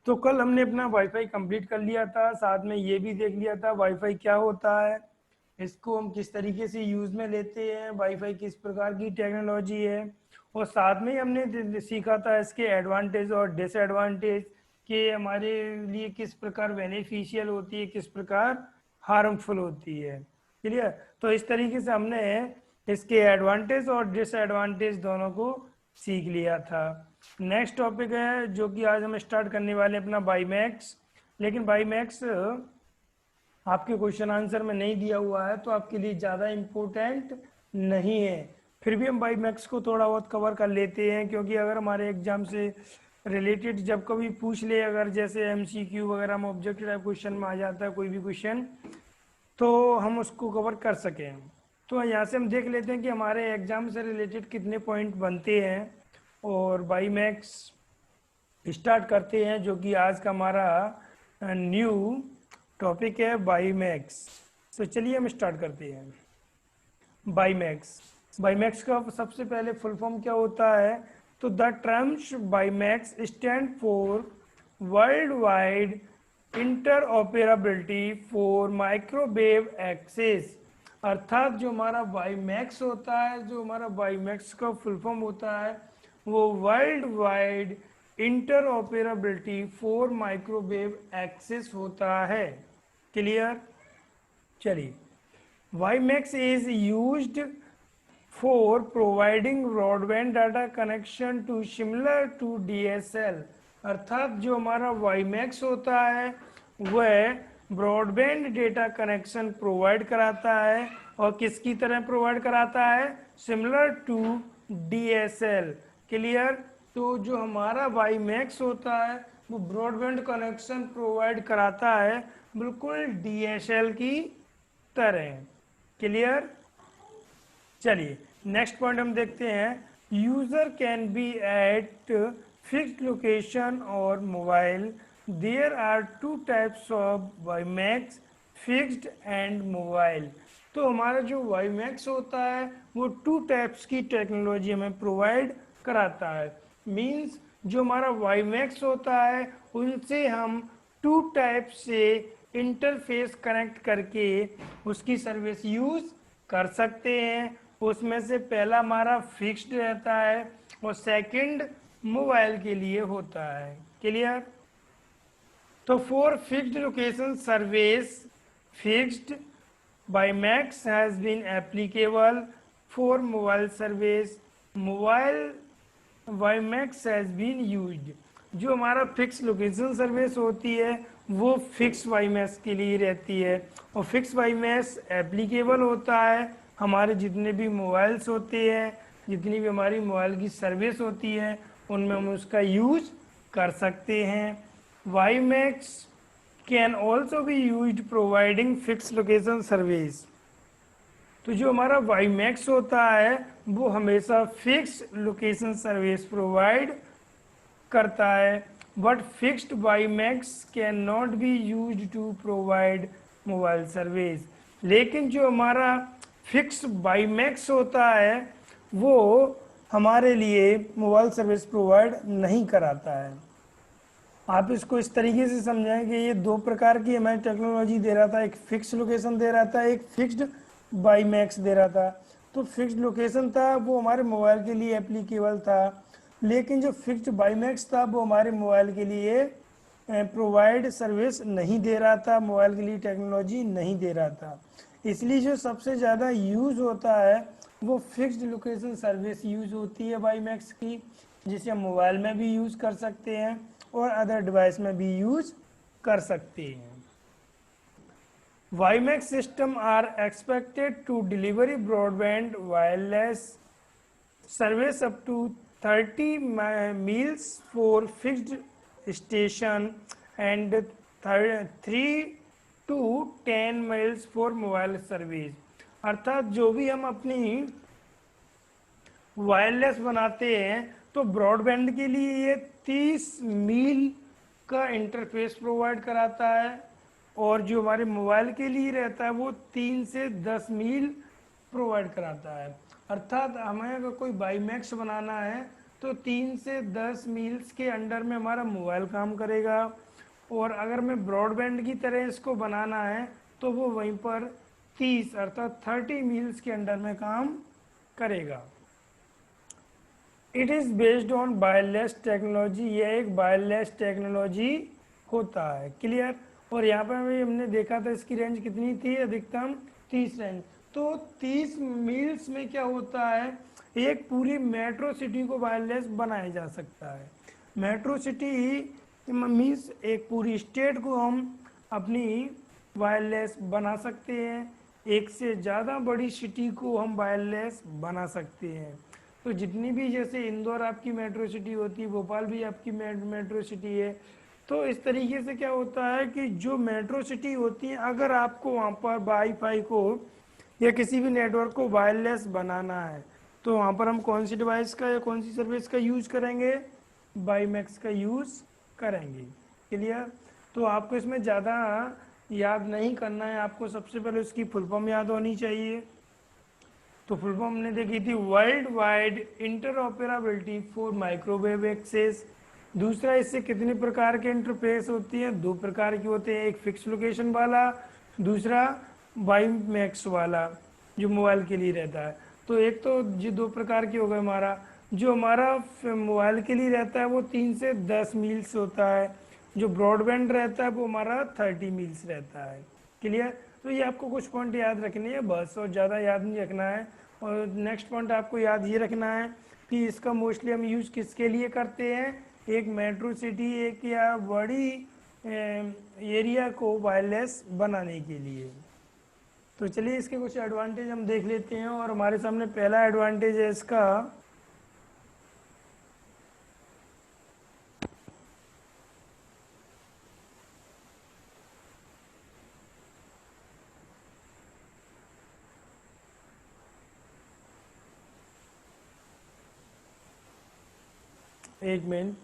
तो कल हमने अपना वाईफाई कंप्लीट कर लिया था, साथ में ये भी देख लिया था वाईफाई क्या होता है, इसको हम किस तरीके से यूज़ में लेते हैं, वाईफाई किस प्रकार की टेक्नोलॉजी है, और साथ में ही हमने सीखा था इसके एडवांटेज और डिसएडवांटेज कि हमारे लिए किस प्रकार बेनिफिशियल होती है, किस प्रकार हार्मफुल होती है। क्लियर। तो इस तरीके से हमने इसके एडवांटेज और डिसएडवांटेज दोनों को सीख लिया था। नेक्स्ट टॉपिक है जो कि आज हम स्टार्ट करने वाले हैं अपना बाईमैक्स। लेकिन बाईमैक्स आपके क्वेश्चन आंसर में नहीं दिया हुआ है तो आपके लिए ज़्यादा इम्पोर्टेंट नहीं है, फिर भी हम बाईमैक्स को थोड़ा बहुत कवर कर लेते हैं, क्योंकि अगर हमारे एग्जाम से रिलेटेड जब कभी पूछ ले, अगर जैसे एमसीक्यू वगैरह में ऑब्जेक्टिव टाइप क्वेश्चन में आ जाता है कोई भी क्वेश्चन, तो हम उसको कवर कर सकें। तो यहाँ से हम देख लेते हैं कि हमारे एग्जाम से रिलेटेड कितने पॉइंट बनते हैं, और बाईमैक्स स्टार्ट करते हैं, जो कि आज का हमारा न्यू टॉपिक है बाईमैक्स। तो चलिए हम स्टार्ट करते हैं। बाईमैक्स, बाईमैक्स का सबसे पहले फुल फॉर्म क्या होता है? तो the terms WiMAX stand for world wide interoperability for microwave access. अर्थात जो हमारा बाईमैक्स होता है, जो हमारा बाईमैक्स का फुल फॉर्म होता है, वो world wide interoperability for microwave access होता है। क्लियर। चलिए, WiMAX is used for providing broadband data connection to similar to DSL। अर्थात जो हमारा WiMAX होता है वह ब्रॉडबैंड डेटा कनेक्शन प्रोवाइड कराता है, और किसकी तरह प्रोवाइड कराता है? Similar to DSL। क्लियर। तो जो हमारा WiMAX होता है वो ब्रॉडबैंड कनेक्शन प्रोवाइड कराता है बिल्कुल DSL की तरह। क्लियर। चलिए नेक्स्ट पॉइंट हम देखते हैं। User can be at fixed location और mobile. There are two types of WiMAX, fixed and mobile. तो हमारा जो वाईमैक्स होता है वो टू टाइप्स की टेक्नोलॉजी हमें प्रोवाइड कराता है। मींस जो हमारा वाईमैक्स होता है उनसे हम टू टाइप से इंटरफेस कनेक्ट करके उसकी सर्विस यूज कर सकते हैं। उसमें से पहला हमारा फिक्स्ड रहता है और सेकंड मोबाइल के लिए होता है। क्लियर। तो for fixed location service, fixed WiMAX has been applicable for mobile service, mobile WiMAX has been used। जो हमारा फिक्स लोकेशन सर्विस होती है वो फिक्स WiMAX के लिए रहती है, और फिक्स WiMAX एप्लीकेबल होता है हमारे जितने भी मोबाइल्स होते हैं, जितनी भी हमारी मोबाइल की सर्विस होती है उनमें हम उसका यूज कर सकते हैं। WiMAX can also be use providing fix location service. तो जो हमारा WiMAX होता है वो हमेशा फिक्स लोकेशन सर्विस प्रोवाइड करता है, but fixed WiMAX can not be use to provide mobile service. लेकिन जो हमारा फिक्स WiMAX होता है वो हमारे लिए मोबाइल सर्विस प्रोवाइड नहीं कराता है। आप इसको इस तरीके से समझें कि ये दो प्रकार की हमें टेक्नोलॉजी दे रहा था, एक फिक्स लोकेशन दे रहा था, एक फिक्स्ड WiMAX दे रहा था। तो फिक्स्ड लोकेशन था वो हमारे मोबाइल के लिए एप्लीकेबल था, लेकिन जो फिक्स्ड WiMAX था वो हमारे मोबाइल के लिए प्रोवाइड सर्विस नहीं दे रहा था, मोबाइल के लिए टेक्नोलॉजी नहीं दे रहा था। इसलिए जो सबसे ज़्यादा यूज़ होता है वो फिक्स्ड लोकेशन सर्विस यूज़ होती है WiMAX की, जिसे हम मोबाइल में भी यूज़ कर सकते हैं और अदर डिवाइस में भी यूज़ कर सकते हैं। WiMAX system are expected to deliver broadband wireless service up to 30 miles for fixed station and 3 to 10 miles for mobile service। अर्थात जो भी हम अपनी वायरलेस बनाते हैं तो ब्रॉडबैंड के लिए ये 30 मील का इंटरफेस प्रोवाइड कराता है, और जो हमारे मोबाइल के लिए रहता है वो 3 से 10 मील प्रोवाइड कराता है। अर्थात हमें अगर कोई WiMAX बनाना है तो 3 से 10 मील्स के अंडर में हमारा मोबाइल काम करेगा। और अगर मैं ब्रॉडबैंड की तरह इसको बनाना है तो वो वहीं पर 30 अर्थात 30 मील्स के अंडर में काम करेगा। It is based on wireless technology, यह एक वायरलेस टेक्नोलॉजी होता है। क्लियर। और यहाँ पर भी हमने देखा था इसकी रेंज कितनी थी, अधिकतम 30 रेंज। तो 30 मील्स में क्या होता है, एक पूरी मेट्रो सिटी को वायरलेस बनाया जा सकता है। मेट्रो सिटी मीन्स एक पूरी स्टेट को हम अपनी वायरलेस बना सकते हैं, एक से ज़्यादा बड़ी सिटी को हम वायरलेस बना सकते हैं। तो जितनी भी, जैसे इंदौर आपकी मेट्रो सिटी होती है, भोपाल भी आपकी मेट्रो सिटी है। तो इस तरीके से क्या होता है कि जो मेट्रो सिटी होती है, अगर आपको वहाँ पर वाईफाई को या किसी भी नेटवर्क को वायरलेस बनाना है तो वहाँ पर हम कौन सी डिवाइस का या कौन सी सर्विस का यूज़ करेंगे, वाईमैक्स का यूज़ करेंगे। क्लियर। तो आपको इसमें ज़्यादा याद नहीं करना है, आपको सबसे पहले उसकी फुल फॉर्म याद होनी चाहिए। तो फुल फॉर्म हमने देखी थी world wide interoperability for microwave access. दूसरा, इससे कितने प्रकार के इंटरफेस होती हैं, 2 प्रकार की होते हैं, एक फिक्स लोकेशन वाला, दूसरा वाईमैक्स वाला जो मोबाइल के लिए रहता है। तो एक तो ये 2 प्रकार की हो गए हमारा। जो हमारा मोबाइल के लिए रहता है वो 3 से 10 मील्स होता है, जो ब्रॉडबैंड रहता है वो हमारा 30 मील्स रहता है। क्लियर। तो ये आपको कुछ पॉइंट याद रखने हैं बस, और ज़्यादा याद नहीं रखना है। और नेक्स्ट पॉइंट आपको याद ये रखना है कि इसका मोस्टली हम यूज़ किसके लिए करते हैं, एक मेट्रो सिटी, एक या बड़ी एरिया को वायरलेस बनाने के लिए। तो चलिए इसके कुछ एडवांटेज हम देख लेते हैं। और हमारे सामने पहला एडवांटेज है इसका, एक मिनट।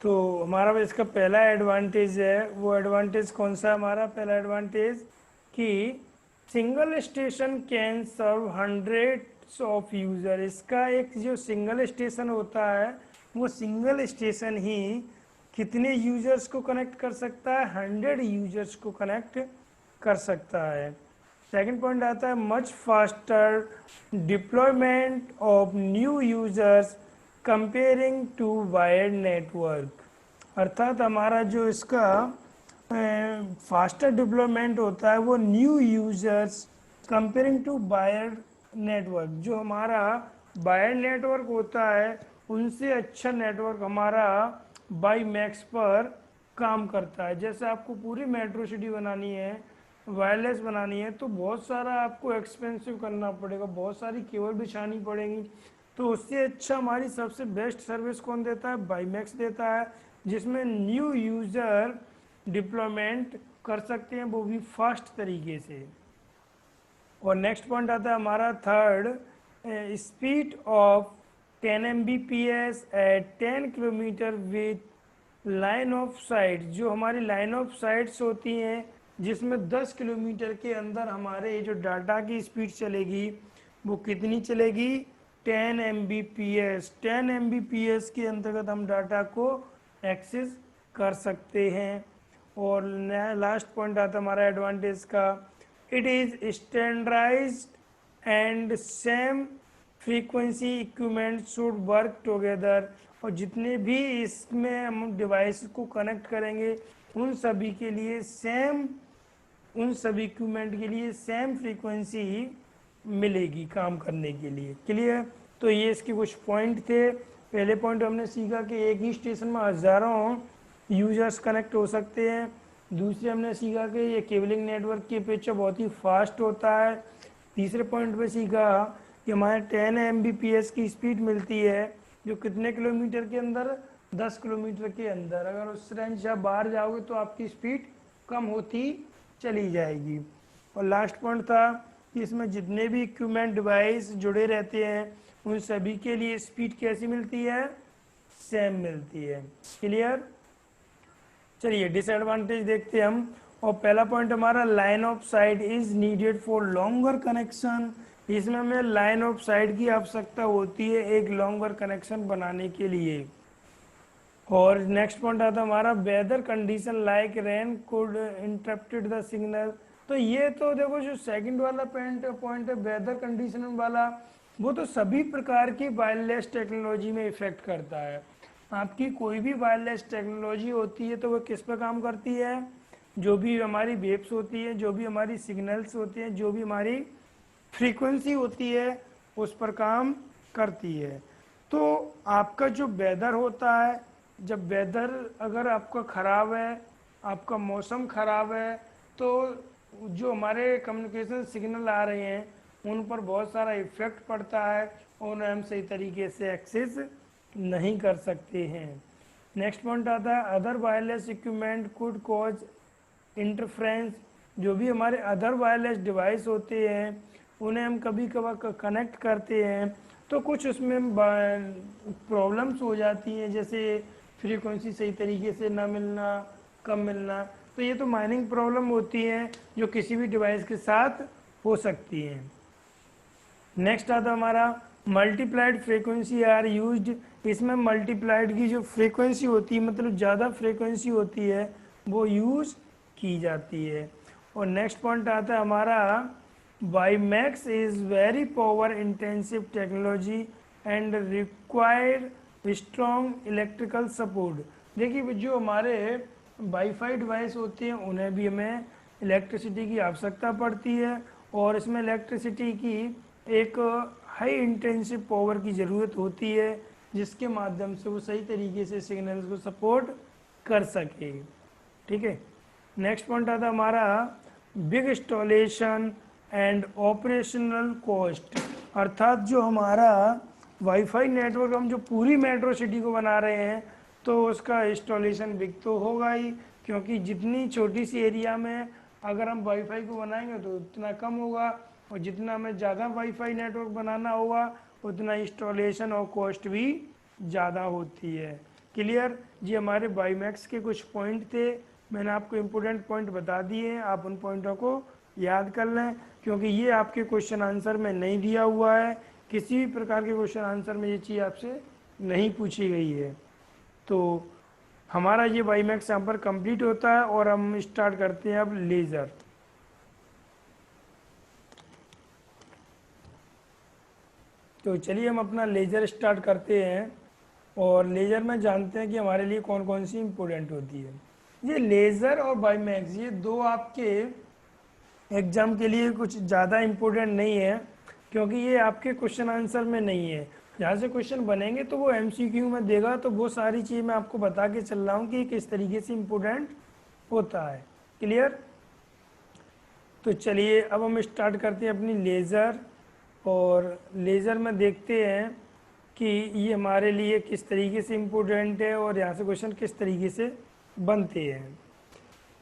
तो हमारा इसका पहला एडवांटेज है, वो एडवांटेज कौन सा, हमारा पहला एडवांटेज कि single station can serve hundreds of user. इसका एक जो सिंगल स्टेशन होता है वो सिंगल स्टेशन ही कितने यूजर्स को कनेक्ट कर सकता है, 100 यूजर्स को कनेक्ट कर सकता है। सेकंड पॉइंट आता है much faster deployment of new users comparing to wired network. अर्थात हमारा जो इसका फास्टर डिप्लॉयमेंट होता है वो new users comparing to wired network. जो हमारा वायर्ड नेटवर्क होता है उनसे अच्छा नेटवर्क हमारा वाईमैक्स पर काम करता है। जैसे आपको पूरी मेट्रो सिटी बनानी है, वायरलेस बनानी है, तो बहुत सारा आपको एक्सपेंसिव करना पड़ेगा, बहुत सारी केबल बिछानी पड़ेगी। तो उससे अच्छा हमारी सबसे बेस्ट सर्विस कौन देता है, वाईमैक्स देता है, जिसमें न्यू यूज़र डिप्लॉयमेंट कर सकते हैं, वो भी फास्ट तरीके से। और नेक्स्ट पॉइंट आता है हमारा third, speed of 10 Mbps at 10 kilometre with line of sight. जो हमारी लाइन ऑफ साइट्स होती हैं जिसमें 10 किलोमीटर के अंदर हमारे जो डाटा की स्पीड चलेगी वो कितनी चलेगी, 10 Mbps। 10 Mbps के अंतर्गत हम डाटा को एक्सेस कर सकते हैं। और लास्ट पॉइंट आता है हमारा एडवांटेज का, it is standardised and same frequency equipment should work together. और जितने भी इसमें हम डिवाइस को कनेक्ट करेंगे उन सभी के लिए सेम, उन सभी इक्विपमेंट के लिए सेम फ्रीक्वेंसी ही मिलेगी काम करने के लिए। क्लियर। तो ये इसके कुछ पॉइंट थे। पहले पॉइंट हमने सीखा कि एक ही स्टेशन में हज़ारों यूजर्स कनेक्ट हो सकते हैं। दूसरे हमने सीखा कि ये केबलिंग नेटवर्क की अपेक्षा बहुत ही फास्ट होता है। तीसरे पॉइंट पे सीखा कि हमारे 10 Mbps की स्पीड मिलती है, जो कितने किलोमीटर के अंदर, 10 किलोमीटर के अंदर। अगर उस रेंज से आप बाहर जाओगे तो आपकी स्पीड कम होती चली जाएगी। और लास्ट पॉइंट था कि इसमें जितने भी इक्विपमेंट डिवाइस जुड़े रहते हैं उन सभी के लिए स्पीड कैसी मिलती है, सेम मिलती है। क्लियर। चलिए डिसएडवांटेज देखते हैं हम। और पहला पॉइंट हमारा line of site is needed for longer connection. इसमें हमें लाइन ऑफ साइट की आवश्यकता होती है एक लॉन्गर कनेक्शन बनाने के लिए। और नेक्स्ट पॉइंट आता है हमारा weather condition like rain could interrupted the signal. तो ये तो देखो जो सेकंड वाला पॉइंट है वेदर कंडीशन वाला, वो तो सभी प्रकार की वायरलेस टेक्नोलॉजी में इफेक्ट करता है। आपकी कोई भी वायरलेस टेक्नोलॉजी होती है तो वो किस पर काम करती है, जो भी हमारी वेव्स होती है, जो भी हमारी सिग्नल्स होती हैं, जो भी हमारी फ्रीक्वेंसी होती है उस पर काम करती है। तो आपका जो वेदर होता है, जब वेदर अगर आपका ख़राब है, आपका मौसम ख़राब है, तो जो हमारे कम्युनिकेशन सिग्नल आ रहे हैं उन पर बहुत सारा इफेक्ट पड़ता है और उन्हें हम सही तरीके से एक्सेस नहीं कर सकते हैं। नेक्स्ट पॉइंट आता है other wireless equipment could cause interference. जो भी हमारे अदर वायरलेस डिवाइस होते हैं उन्हें हम कभी कभार कनेक्ट करते हैं तो कुछ उसमें प्रॉब्लम्स हो जाती हैं, जैसे फ्रीक्वेंसी सही तरीके से ना मिलना, कम मिलना। तो ये तो माइनिंग प्रॉब्लम होती है जो किसी भी डिवाइस के साथ हो सकती है। नेक्स्ट आता हमारा मल्टीप्लाइड फ्रीक्वेंसी आर यूज्ड। इसमें मल्टीप्लाइड की जो फ्रीक्वेंसी होती है, मतलब ज़्यादा फ्रीक्वेंसी होती है, वो यूज की जाती है। और नेक्स्ट पॉइंट आता है हमारा WiMAX is very power intensive technology and require strong electrical support. देखिए जो हमारे वाईफाई डिवाइस होते हैं उन्हें भी हमें इलेक्ट्रिसिटी की आवश्यकता पड़ती है और इसमें इलेक्ट्रिसिटी की एक हाई इंटेंसिव पावर की ज़रूरत होती है जिसके माध्यम से वो सही तरीके से सिग्नल्स को सपोर्ट कर सके। ठीक है। नेक्स्ट पॉइंट आता हमारा big installation and operational cost. अर्थात जो हमारा वाईफाई नेटवर्क हम जो पूरी मेट्रो सिटी को बना रहे हैं तो उसका इंस्टॉलेशन बिग तो होगा ही, क्योंकि जितनी छोटी सी एरिया में अगर हम वाईफाई को बनाएंगे तो उतना कम होगा और जितना हमें ज़्यादा वाईफाई नेटवर्क बनाना होगा उतना इंस्टॉलेशन और कॉस्ट भी ज़्यादा होती है। क्लियर जी। हमारे वाईमैक्स के कुछ पॉइंट थे, मैंने आपको इम्पोर्टेंट पॉइंट बता दिए हैं, आप उन पॉइंटों को याद कर लें क्योंकि ये आपके क्वेश्चन आंसर में नहीं दिया हुआ है। किसी भी प्रकार के क्वेश्चन आंसर में ये चीज़ आपसे नहीं पूछी गई है। तो हमारा ये वाईमैक्स यहाँ पर कंप्लीट होता है और हम स्टार्ट करते हैं अब लेज़र। तो चलिए हम अपना लेज़र स्टार्ट करते हैं और लेज़र में जानते हैं कि हमारे लिए कौन कौन सी इम्पोर्टेंट होती है। ये लेज़र और वाईमैक्स ये दो आपके एग्ज़ाम के लिए कुछ ज़्यादा इम्पोर्टेंट नहीं है क्योंकि ये आपके क्वेश्चन आंसर में नहीं है। जहाँ से क्वेश्चन बनेंगे तो वो एमसीक्यू में देगा, तो वो सारी चीज़ मैं आपको बता के चल रहा हूँ कि किस तरीके से इम्पोर्टेंट होता है। क्लियर। तो चलिए अब हम स्टार्ट करते हैं अपनी लेज़र और लेज़र में देखते हैं कि ये हमारे लिए किस तरीके से इम्पोर्टेंट है और यहाँ से क्वेश्चन किस तरीके से बनते हैं।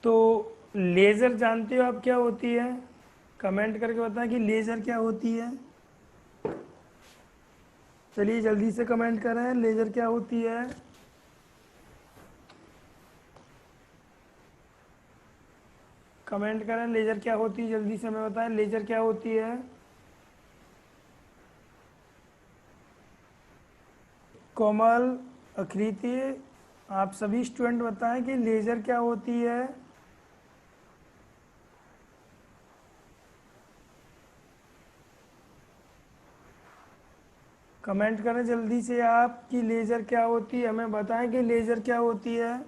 तो लेज़र जानते हो आप क्या होती है, कमेंट करके बताएं कि लेज़र क्या होती है। चलिए जल्दी से कमेंट करें लेज़र क्या होती है। कमेंट करें लेज़र क्या होती है, जल्दी से हमें बताएं लेज़र क्या होती है। कोमल, आकृति, आप सभी स्टूडेंट बताएं कि लेज़र क्या होती है। कमेंट करें जल्दी से आप कि लेज़र क्या होती है, हमें बताएं कि लेज़र क्या होती है।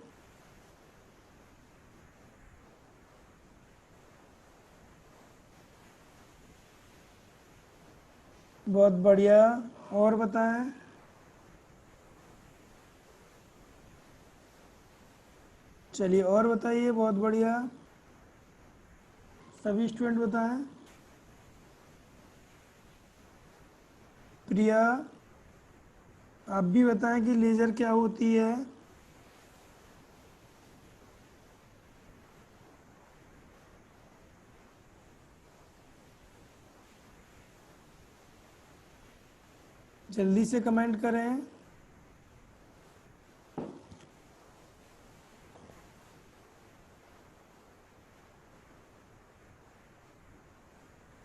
बहुत बढ़िया। और बताएं। चलिए और बताइए। बहुत बढ़िया। सभी स्टूडेंट बताएं। प्रिया, आप भी बताएं कि लेज़र क्या होती है। जल्दी से कमेंट करें।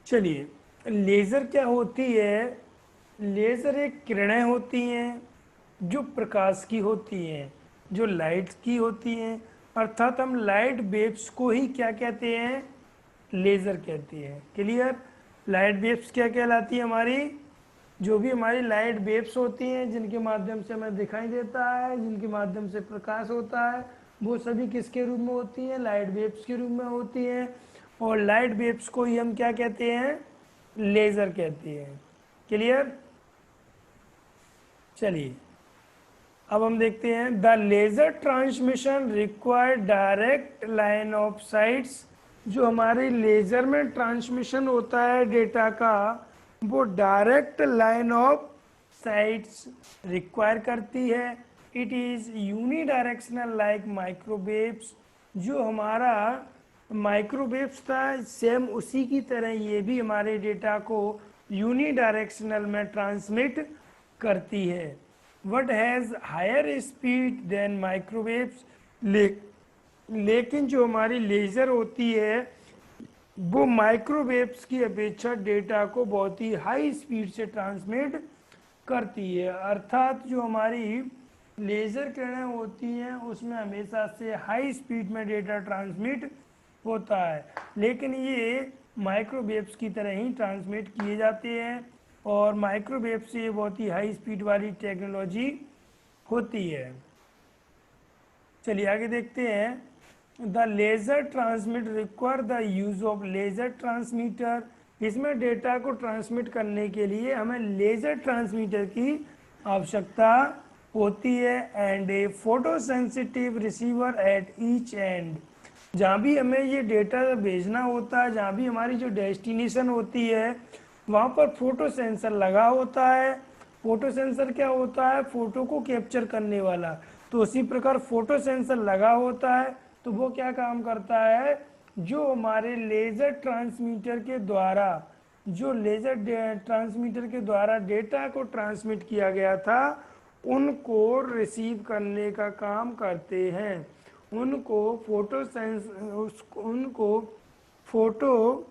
चलिए, लेज़र क्या होती है? लेज़र एक किरणें होती हैं जो प्रकाश की होती हैं, जो लाइट की होती हैं, अर्थात हम लाइट वेव्स को ही क्या कहते हैं? लेज़र कहते हैं। क्लियर? लाइट वेव्स क्या कहलाती है? हमारी जो भी हमारी लाइट वेव्स होती हैं जिनके माध्यम से हमें दिखाई देता है, जिनके माध्यम से प्रकाश होता है, वो सभी किसके रूप में होती हैं? लाइट वेव्स के रूप में होती हैं। और लाइट वेव्स को ही हम क्या कहते हैं? लेज़र कहते हैं। क्लियर? चलिए, अब हम देखते हैं the laser transmission require direct line of sites. जो हमारे लेज़र में ट्रांसमिशन होता है डेटा का, वो direct line of sites require करती है। It is unidirectional like microwaves. जो हमारा माइक्रोवेव्स था, सेम उसी की तरह ये भी हमारे डेटा को यूनिडायरेक्शनल में ट्रांसमिट करती है। What has higher speed than microwaves. लेकिन जो हमारी लेज़र होती है वो माइक्रोवेव्स की अपेक्षा डेटा को बहुत ही हाई स्पीड से ट्रांसमिट करती है। अर्थात जो हमारी लेज़र किरणें होती हैं उसमें हमेशा से हाई स्पीड में डेटा ट्रांसमिट होता है, लेकिन ये माइक्रोवेव्स की तरह ही ट्रांसमिट किए जाते हैं। और माइक्रोवेव से बहुत ही हाई स्पीड वाली टेक्नोलॉजी होती है। चलिए आगे देखते हैं। The laser transmit require the use of laser transmitter. इसमें डेटा को ट्रांसमिट करने के लिए हमें लेज़र ट्रांसमीटर की आवश्यकता होती है and A photo sensitive receiver at each and. जहाँ भी हमें ये डेटा भेजना होता है, जहाँ भी हमारी जो डेस्टिनेशन होती है, वहाँ पर फोटो सेंसर लगा होता है। फोटो सेंसर क्या होता है? फोटो को कैप्चर करने वाला। तो उसी प्रकार फोटो सेंसर लगा होता है, तो वो क्या काम करता है? जो हमारे लेज़र ट्रांसमीटर के द्वारा, जो लेज़र ट्रांसमीटर के द्वारा डेटा को ट्रांसमिट किया गया था, उनको रिसीव करने का काम करते हैं। उनको फोटो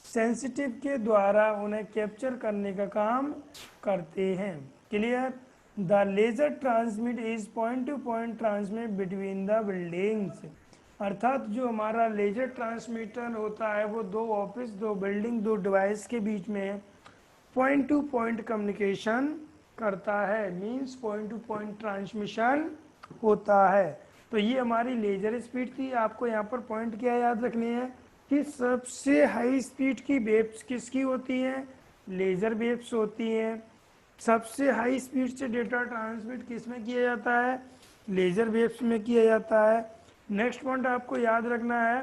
सेंसिटिव के द्वारा उन्हें कैप्चर करने का काम करते हैं। Clear? The laser transmit is point two point transmit between the buildings. अर्थात जो हमारा लेज़र ट्रांसमीटर होता है वो दो ऑफिस, दो बिल्डिंग, दो डिवाइस के बीच में पॉइंट टू पॉइंट कम्युनिकेशन करता है, means point two point transmission होता है। तो ये हमारी लेज़र स्पीड थी। आपको यहाँ पर पॉइंट क्या याद रखने हैं कि सबसे हाई स्पीड की वेव्स किसकी होती हैं? लेज़र वेव्स होती हैं। सबसे हाई स्पीड से डेटा ट्रांसमिट किस में किया जाता है? लेज़र वेव्स में किया जाता है। नेक्स्ट पॉइंट आपको याद रखना है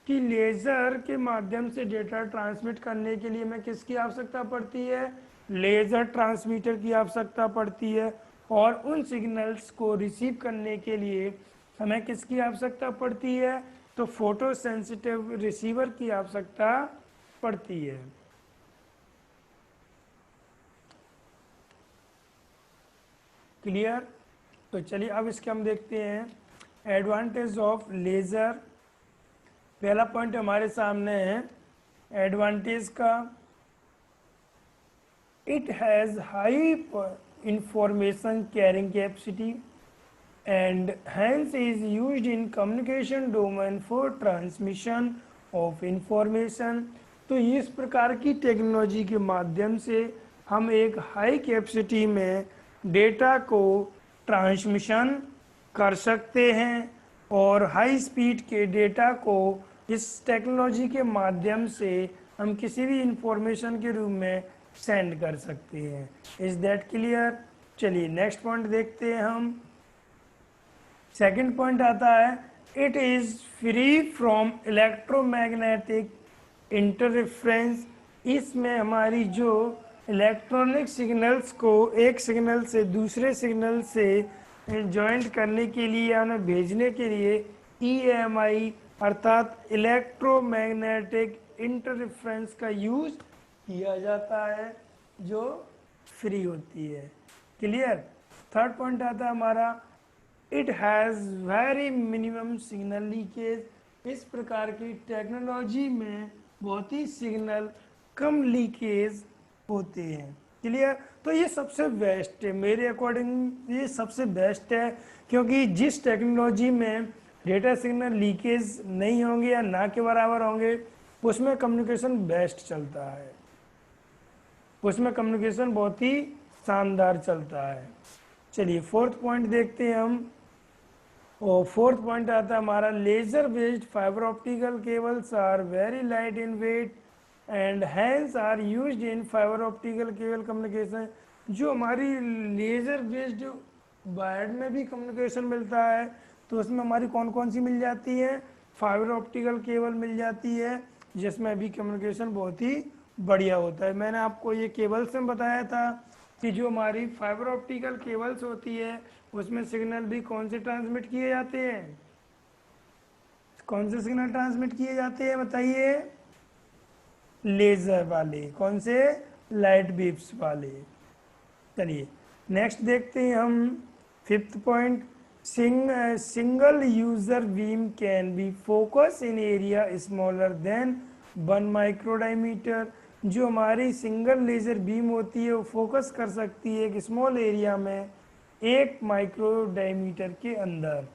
कि लेज़र के माध्यम से डेटा ट्रांसमिट करने के लिए हमें किसकी आवश्यकता पड़ती है? लेज़र ट्रांसमीटर की आवश्यकता पड़ती है। और उन सिग्नल्स को रिसीव करने के लिए हमें किसकी आवश्यकता पड़ती है? तो फोटो सेंसिटिव रिसीवर की आवश्यकता पड़ती है। क्लियर? तो चलिए अब इसके हम देखते हैं एडवांटेज ऑफ लेज़र। पहला पॉइंट हमारे सामने है एडवांटेज का। It has high information carrying capacity and hence is used in communication domain for transmission of information। तो इस प्रकार की टेक्नोलॉजी के माध्यम से हम एक हाई कैपेसिटी में डेटा को ट्रांसमिशन कर सकते हैं और हाई स्पीड के डेटा को इस टेक्नोलॉजी के माध्यम से हम किसी भी इंफॉर्मेशन के रूप में सेंड कर सकते हैं। Is that clear? चलिए नेक्स्ट पॉइंट देखते हैं हम। सेकंड पॉइंट आता है it is free from electromagnetic interference. इसमें हमारी जो इलेक्ट्रॉनिक सिग्नल्स को एक सिग्नल से दूसरे सिग्नल से जॉइंट करने के लिए या उन्हें भेजने के लिए EMI अर्थात इलेक्ट्रोमैग्नेटिक इंटरफेरेंस का यूज किया जाता है, जो फ्री होती है। क्लियर। थर्ड पॉइंट आता है हमारा, it has very minimum signal leakage. इस प्रकार की टेक्नोलॉजी में बहुत ही सिग्नल कम लीकेज होते हैं। क्लियर। तो ये सबसे बेस्ट है मेरे अकॉर्डिंग, ये सबसे बेस्ट है, क्योंकि जिस टेक्नोलॉजी में डेटा सिग्नल लीकेज नहीं होंगे या ना के बराबर होंगे उसमें कम्युनिकेशन बेस्ट चलता है, उसमें कम्युनिकेशन बहुत ही शानदार चलता है। चलिए फोर्थ पॉइंट देखते हैं हम। और फोर्थ पॉइंट आता है हमारा, laser based fibre optical cables are very light in weight and hence are used in fibre optical cable communication. जो हमारी लेजर बेस्ड वायर्ड में भी कम्युनिकेशन मिलता है तो उसमें हमारी कौन कौन सी मिल जाती है, फाइबर ऑप्टिकल केबल मिल जाती है, जिसमें भी कम्युनिकेशन बहुत ही बढ़िया होता है। मैंने आपको ये केबल्स में बताया था कि जो हमारी फाइबर ऑप्टिकल केबल्स होती है उसमें सिग्नल भी कौन से ट्रांसमिट किए जाते हैं, कौन से सिग्नल ट्रांसमिट किए जाते हैं बताइए, लेजर वाले। कौन से, लाइट बीप्स वाले। चलिए नेक्स्ट देखते हैं हम fifth point, single user beam can be focus in area smaller than 1 micro diameter. जो हमारी सिंगल लेजर बीम होती है वो फोकस कर सकती है एक स्मॉल एरिया में 1 माइक्रो डायमीटर के अंदर।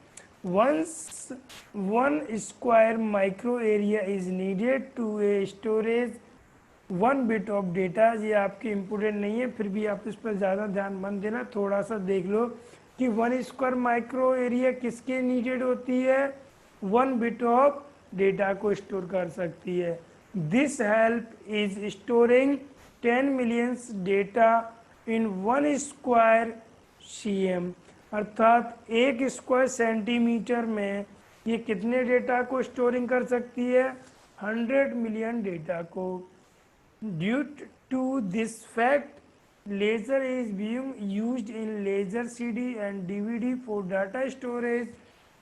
Once 1 square micro area is needed to a storage 1 bit of data. ये आपके इम्पोर्टेंट नहीं है, फिर भी आप इस पर ज़्यादा ध्यान मत देना, थोड़ा सा देख लो कि 1 स्क्वायर माइक्रो एरिया किसके नीडेड होती है, 1 बिट ऑफ डेटा को स्टोर कर सकती है। This help is storing 10 millions data in 1 square cm, अर्थात 1 स्क्वायर सेंटीमीटर में ये कितने डेटा को स्टोरिंग कर सकती है, 100 मिलियन डेटा को। Due to this fact, laser is being used in laser CD and DVD for data storage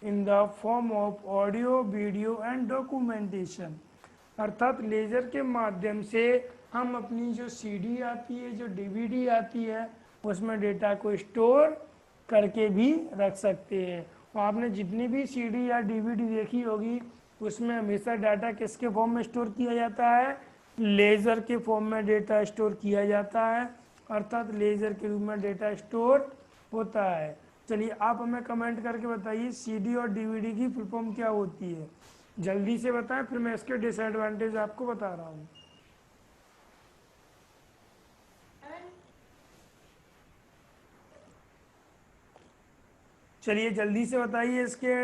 in the form of audio, video and documentation। अर्थात लेज़र के माध्यम से हम अपनी जो CD आती है, जो DVD आती है, उसमें डेटा को स्टोर करके भी रख सकते हैं। और आपने जितनी भी CD या DVD देखी होगी उसमें हमेशा डाटा किसके फॉर्म में स्टोर किया जाता है, लेज़र के फॉर्म में डेटा स्टोर किया जाता है, अर्थात लेज़र के रूप में डेटा स्टोर होता है। चलिए आप हमें कमेंट करके बताइए सीडी और डीवीडी की फुल फॉर्म क्या होती है, जल्दी से बताएं, फिर मैं इसके डिसएडवांटेज आपको बता रहा हूँ। चलिए जल्दी से बताइए इसके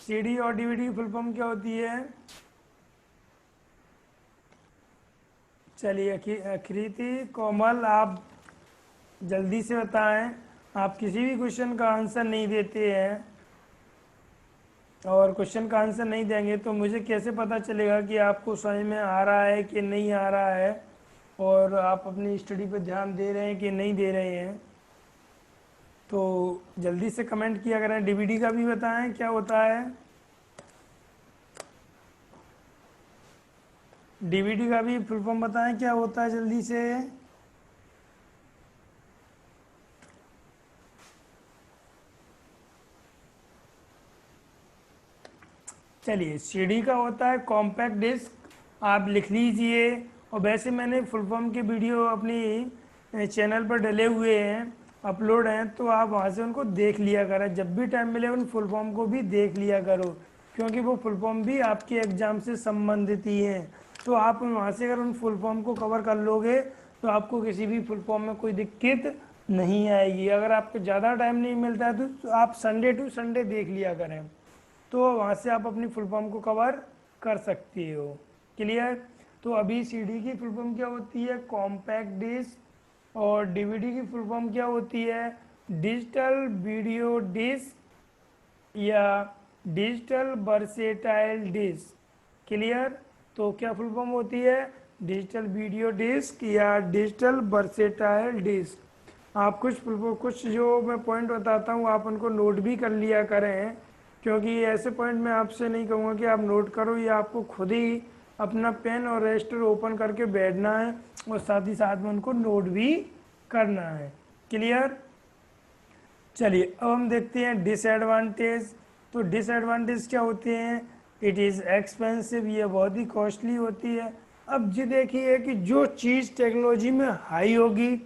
सीडी और डीवीडी की फुल फॉर्म क्या होती है। चलिए आकृति, कोमल, आप जल्दी से बताएं। आप किसी भी क्वेश्चन का आंसर नहीं देते हैं और क्वेश्चन का आंसर नहीं देंगे तो मुझे कैसे पता चलेगा कि आपको समझ में आ रहा है कि नहीं आ रहा है और आप अपनी स्टडी पर ध्यान दे रहे हैं कि नहीं दे रहे हैं। तो जल्दी से कमेंट किया करें। डीवीडी का भी बताएं क्या होता है, डीवीडी का भी फुल फॉर्म बताएं क्या होता है जल्दी से। चलिए सीडी का होता है कॉम्पैक्ट डिस्क, आप लिख लीजिए। और वैसे मैंने फुल फॉर्म के वीडियो अपनी चैनल पर डले हुए हैं, अपलोड हैं, तो आप वहाँ से उनको देख लिया करें। जब भी टाइम मिले उन फुल फॉर्म को भी देख लिया करो, क्योंकि वो फुल फॉर्म भी आपके एग्ज़ाम से संबंधित ही हैं। तो आप वहाँ से अगर उन फुल फॉर्म को कवर कर लोगे तो आपको किसी भी फुल फॉर्म में कोई दिक्कत नहीं आएगी। अगर आपको ज़्यादा टाइम नहीं मिलता है तो आप संडे टू संडे देख लिया करें, तो वहाँ से आप अपनी फुल फॉर्म को कवर कर सकते हो। क्लियर। तो अभी सीडी की फुल फॉर्म क्या होती है, कॉम्पैक्ट डिस्क, और डीवीडी की फुल फॉर्म क्या होती है, डिजिटल वीडियो डिस्क या डिजिटल वर्सेटाइल डिस्क। क्लियर। तो क्या फुल फॉर्म होती है, डिजिटल वीडियो डिस्क या डिजिटल वर्सेटाइल डिस्क। आप कुछ जो मैं पॉइंट बताता हूँ आप उनको नोट भी कर लिया करें, क्योंकि ऐसे पॉइंट मैं आपसे नहीं कहूँगा कि आप नोट करो, ये आपको खुद ही अपना पेन और रजिस्टर ओपन करके बैठना है और साथ ही साथ में उनको नोट भी करना है। क्लियर। चलिए अब हम देखते हैं डिसएडवांटेज। तो डिसएडवांटेज क्या होते हैं? इट इज़ एक्सपेंसिव, ये बहुत ही कॉस्टली होती है। अब जी देखिए कि जो चीज़ टेक्नोलॉजी में हाई होगी,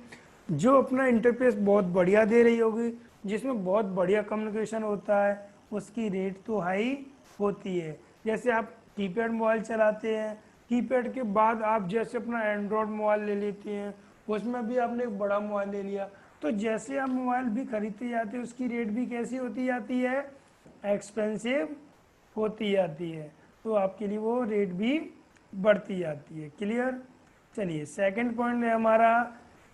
जो अपना इंटरफेस बहुत बढ़िया दे रही होगी, जिसमें बहुत बढ़िया कम्युनिकेशन होता है, उसकी रेट तो हाई होती है। जैसे आप कीपैड मोबाइल चलाते हैं, कीपैड के बाद आप जैसे अपना एंड्रॉयड मोबाइल ले लेते हैं, उसमें भी आपने एक बड़ा मोबाइल ले लिया, तो जैसे आप मोबाइल भी खरीदते जाते हैं उसकी रेट भी कैसी होती जाती है? एक्सपेंसिव होती जाती है। तो आपके लिए वो रेट भी बढ़ती जाती है। क्लियर। चलिए सेकंड पॉइंट है हमारा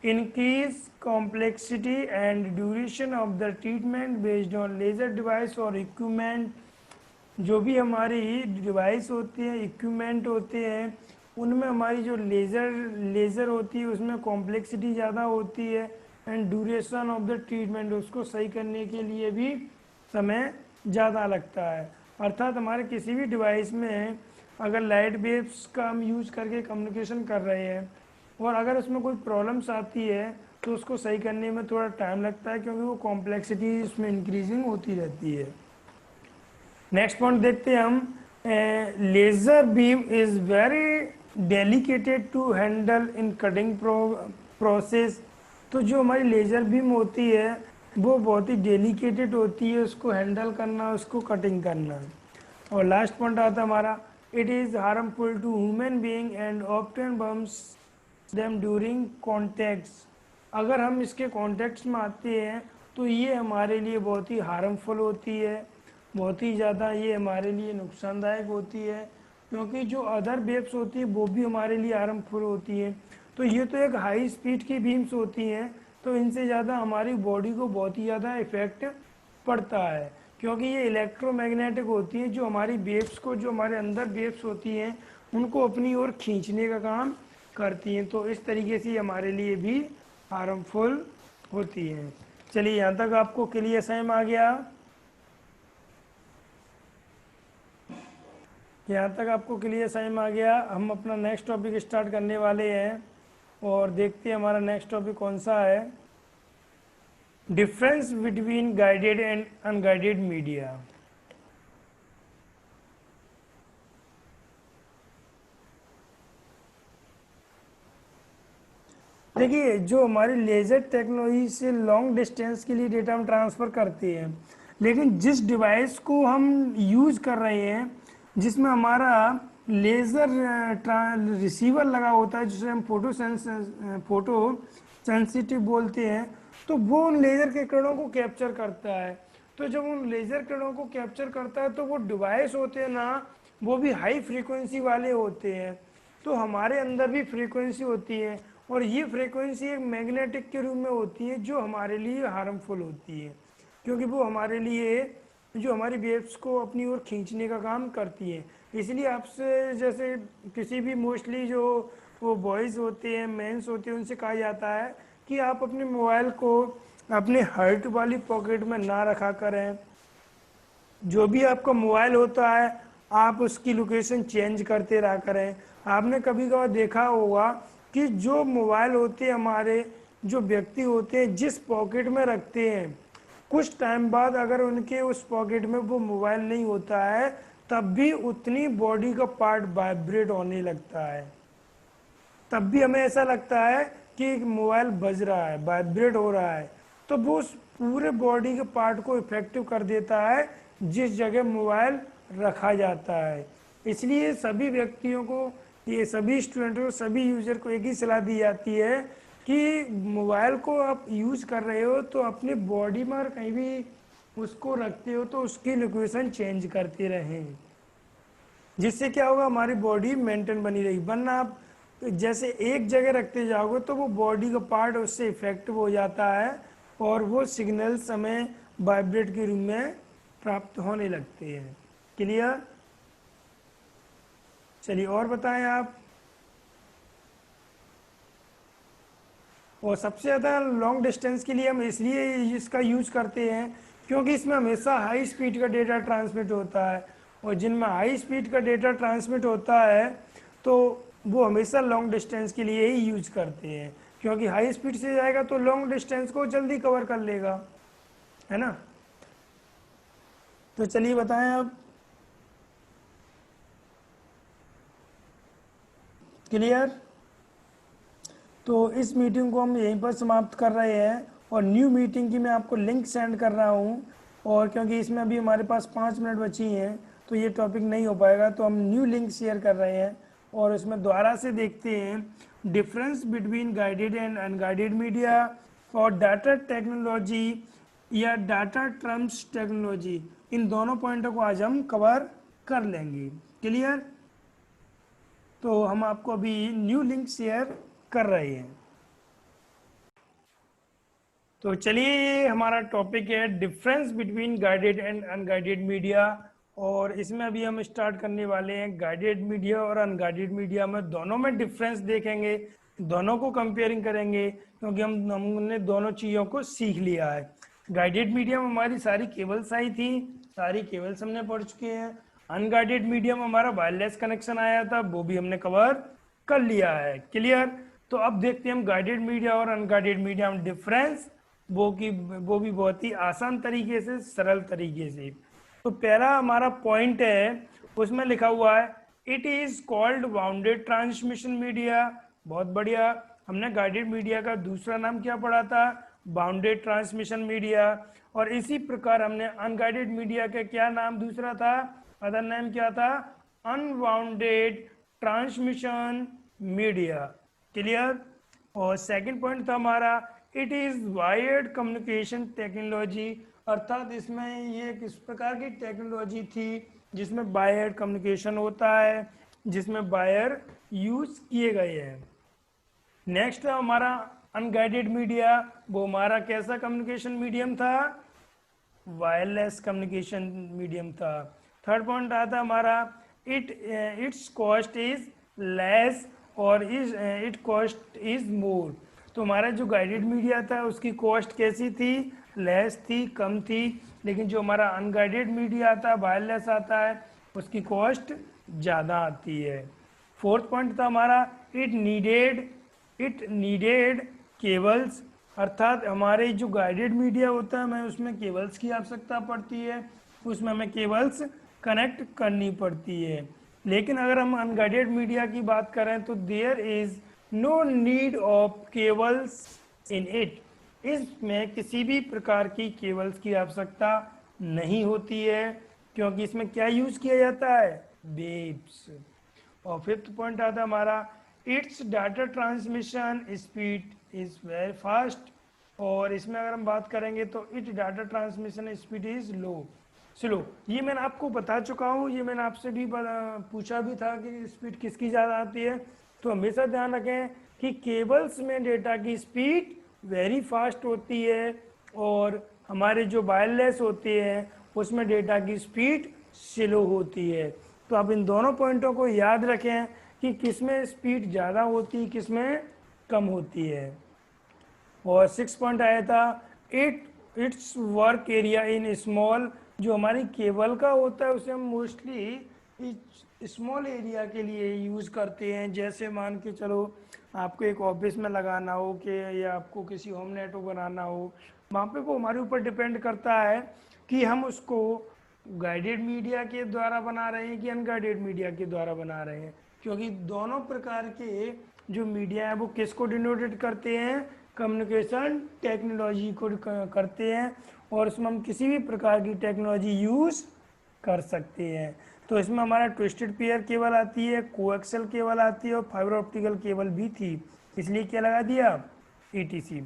increase complexity and duration of the treatment based on laser device और इक्विपमेंट। जो भी हमारी डिवाइस होती है, इक्विपमेंट होते हैं, उनमें हमारी जो लेज़र होती है उसमें कॉम्प्लेक्सिटी ज़्यादा होती है and duration of the treatment, उसको सही करने के लिए भी समय ज़्यादा लगता है। अर्थात हमारे किसी भी डिवाइस में अगर लाइट वेव्स का हम यूज करके कम्युनिकेशन कर रहे हैं और अगर उसमें कोई प्रॉब्लम्स आती है तो उसको सही करने में थोड़ा टाइम लगता है, क्योंकि वो कॉम्प्लेक्सिटी उसमें इंक्रीजिंग होती रहती है। नेक्स्ट पॉइंट देखते हैं हम, laser beam is very delicated to handle in cutting process. तो जो हमारी लेजर बीम होती है वो बहुत ही डेलिकेटेड होती है, उसको हैंडल करना, उसको कटिंग करना। और लास्ट पॉइंट आता है हमारा, it is harmful to human being and often burns them during contacts. अगर हम इसके कॉन्टेक्ट्स में आते हैं तो ये हमारे लिए बहुत ही हार्मफुल होती है, बहुत ही ज़्यादा ये हमारे लिए नुकसानदायक होती है, क्योंकि जो अदर वेव्स होती है वो भी हमारे लिए हार्मफुल होती है। तो ये तो एक हाई स्पीड की बीम्स होती हैं, तो इनसे ज़्यादा हमारी बॉडी को बहुत ही ज़्यादा इफेक्ट पड़ता है, क्योंकि ये इलेक्ट्रोमैग्नेटिक होती हैं, जो हमारी वेव्स को, जो हमारे अंदर वेव्स होती हैं उनको अपनी ओर खींचने का काम करती हैं। तो इस तरीके से हमारे लिए भी हार्मफुल होती हैं। चलिए यहाँ तक आपको क्लियर समझ आ गया? यहाँ तक आपको क्लियर समझ में आ गया? हम अपना नेक्स्ट टॉपिक स्टार्ट करने वाले हैं और देखते हैं हमारा नेक्स्ट टॉपिक कौन सा है। Difference between guided and unguided media. देखिए जो हमारी लेजर टेक्नोलॉजी से लॉन्ग डिस्टेंस के लिए डेटा हम ट्रांसफ़र करते हैं, लेकिन जिस डिवाइस को हम यूज़ कर रहे हैं जिसमें हमारा लेज़र रिसीवर लगा होता है, जिसे हम फोटो सेंसिटिव बोलते हैं, तो वो उन लेज़र के किरणों को कैप्चर करता है। तो जब उन लेज़र किरणों को कैप्चर करता है तो वो डिवाइस होते हैं ना, वो भी हाई फ्रीक्वेंसी वाले होते हैं। तो हमारे अंदर भी फ्रीक्वेंसी होती है और ये फ्रीक्वेंसी एक मैग्नेटिक के रूप में होती है, जो हमारे लिए हार्मफुल होती है, क्योंकि वो हमारे लिए जो हमारी वेव्स को अपनी ओर खींचने का काम करती है। इसलिए आपसे जैसे किसी भी मोस्टली जो वो बॉयज़ होते हैं, मेंस होते हैं, उनसे कहा जाता है कि आप अपने मोबाइल को अपने हर्ट वाली पॉकेट में ना रखा करें। जो भी आपका मोबाइल होता है आप उसकी लोकेशन चेंज करते रहा करें। आपने कभी कभार देखा होगा कि जो मोबाइल होते हैं हमारे, जो व्यक्ति होते हैं जिस पॉकेट में रखते हैं, कुछ टाइम बाद अगर उनके उस पॉकेट में वो मोबाइल नहीं होता है तब भी उतनी बॉडी का पार्ट वाइब्रेट होने लगता है, तब भी हमें ऐसा लगता है कि मोबाइल बज रहा है, वाइब्रेट हो रहा है। तो वो उस पूरे बॉडी के पार्ट को इफेक्टिव कर देता है जिस जगह मोबाइल रखा जाता है। इसलिए सभी व्यक्तियों को, ये सभी स्टूडेंटों को, सभी यूजर को एक ही सलाह दी जाती है कि मोबाइल को आप यूज कर रहे हो तो अपनी बॉडी में और कहीं भी उसको रखते हो तो उसकी लोकेशन चेंज करते रहें, जिससे क्या होगा, हमारी बॉडी मेंटेन बनी रहेगी। वरना आप जैसे एक जगह रखते जाओगे तो वो बॉडी का पार्ट उससे इफेक्टिव हो जाता है और वो सिग्नल्स हमें वाइब्रेट के रूप में प्राप्त होने लगते हैं। क्लियर। चलिए और बताएं आप। और सबसे ज़्यादा लॉन्ग डिस्टेंस के लिए हम इसलिए इसका यूज करते हैं क्योंकि इसमें हमेशा हाई स्पीड का डेटा ट्रांसमिट होता है, और जिनमें हाई स्पीड का डेटा ट्रांसमिट होता है तो वो हमेशा लॉन्ग डिस्टेंस के लिए ही यूज करते हैं, क्योंकि हाई स्पीड से जाएगा तो लॉन्ग डिस्टेंस को जल्दी कवर कर लेगा, है ना। तो चलिए बताएं अब, क्लियर। तो इस मीटिंग को हम यहीं पर समाप्त कर रहे हैं, और न्यू मीटिंग की मैं आपको लिंक सेंड कर रहा हूँ, और क्योंकि इसमें अभी हमारे पास 5 मिनट बची हैं तो ये टॉपिक नहीं हो पाएगा, तो हम न्यू लिंक शेयर कर रहे हैं, और इसमें दोबारा से देखते हैं difference between guided and unguided media और डाटा टेक्नोलॉजी या डाटा ट्रांस टेक्नोलॉजी। इन दोनों पॉइंटों को आज हम कवर कर लेंगे, क्लियर। तो हम आपको अभी न्यू लिंक शेयर कर रहे हैं। तो चलिए, हमारा टॉपिक है difference between guided and unguided media, और इसमें अभी हम स्टार्ट करने वाले हैं गाइडेड मीडिया और अनगाइडेड मीडिया में दोनों में डिफरेंस देखेंगे, दोनों को कंपेयरिंग करेंगे, क्योंकि हमने दोनों चीज़ों को सीख लिया है। गाइडेड मीडिया में हमारी सारी केबल्स आई थी, सारी केबल्स हमने पढ़ चुके हैं। अनगाइडेड मीडिया में हमारा वायरलेस कनेक्शन आया था, वो भी हमने कवर कर लिया है, क्लियर। तो अब देखते हैं हम गाइडेड मीडिया और अनगाइडेड मीडिया में डिफरेंस, वो भी बहुत ही आसान तरीके से, सरल तरीके से। तो पहला हमारा पॉइंट है, उसमें लिखा हुआ है it is called bounded transmission media. बहुत बढ़िया, हमने गाइडेड मीडिया का दूसरा नाम क्या पढ़ा था, बाउंडेड ट्रांसमिशन मीडिया। और इसी प्रकार हमने अनगाइडेड मीडिया का क्या नाम दूसरा था, अदर नेम क्या था, अनबाउंडेड ट्रांसमिशन मीडिया, क्लियर। और सेकंड पॉइंट था हमारा it is wired communication technology, अर्थात इसमें ये किस प्रकार की टेक्नोलॉजी थी जिसमें वायर्ड कम्युनिकेशन होता है, जिसमें वायर यूज किए गए हैं। नेक्स्ट है हमारा अनगाइडेड मीडिया, वो हमारा कैसा कम्युनिकेशन मीडियम था, वायरलेस कम्युनिकेशन मीडियम था। थर्ड पॉइंट आता हमारा इट्स कॉस्ट इज लेस और इट कॉस्ट इज मोर। तो हमारा जो गाइडेड मीडिया था उसकी कॉस्ट कैसी थी, लेस थी, कम थी, लेकिन जो हमारा अनगाइडेड मीडिया आता है, वायरलेस आता है, उसकी कॉस्ट ज़्यादा आती है। फोर्थ पॉइंट था हमारा इट नीडेड केबल्स, अर्थात हमारे जो गाइडेड मीडिया होता है हमें उसमें केबल्स की आवश्यकता पड़ती है, उसमें हमें केबल्स कनेक्ट करनी पड़ती है। लेकिन अगर हम अनगाइडेड मीडिया की बात करें तो there is no need of cables in it, इसमें किसी भी प्रकार की केबल्स की आवश्यकता नहीं होती है, क्योंकि इसमें क्या यूज किया जाता है, वेव्स। और फिफ्थ पॉइंट आता है हमारा it's data transmission speed is very fast, और इसमें अगर हम बात करेंगे तो it data transmission speed is slow. ये मैंने आपको बता चुका हूँ, ये मैंने आपसे भी पूछा भी था कि स्पीड किसकी ज़्यादा आती है। तो हमेशा ध्यान रखें कि केबल्स में डेटा की स्पीड वेरी फास्ट होती है, और हमारे जो वायरलेस होते हैं उसमें डेटा की स्पीड स्लो होती है। तो आप इन दोनों पॉइंटों को याद रखें कि किसमें स्पीड ज़्यादा होती है, किसमें कम होती है। और 6 पॉइंट आया था it's work area in small, जो हमारी केबल का होता है उसे हम मोस्टली स्मॉल एरिया के लिए यूज़ करते हैं। जैसे मान के चलो आपको एक ऑफिस में लगाना हो कि या आपको किसी होम नेटवर्क बनाना हो, वहाँ पे वो हमारे ऊपर डिपेंड करता है कि हम उसको गाइडेड मीडिया के द्वारा बना रहे हैं कि अनगाइडेड मीडिया के द्वारा बना रहे हैं, क्योंकि दोनों प्रकार के जो मीडिया है वो किसको डिनोटेड करते हैं, कम्युनिकेशन टेक्नोलॉजी को करते हैं, और उसमें हम किसी भी प्रकार की टेक्नोलॉजी यूज़ कर सकते हैं। तो इसमें हमारा ट्विस्टेड पेयर केबल आती है, कोएक्सियल केबल आती है, और फाइबर ऑप्टिकल केबल भी थी, इसलिए क्या लगा दिया, ETC।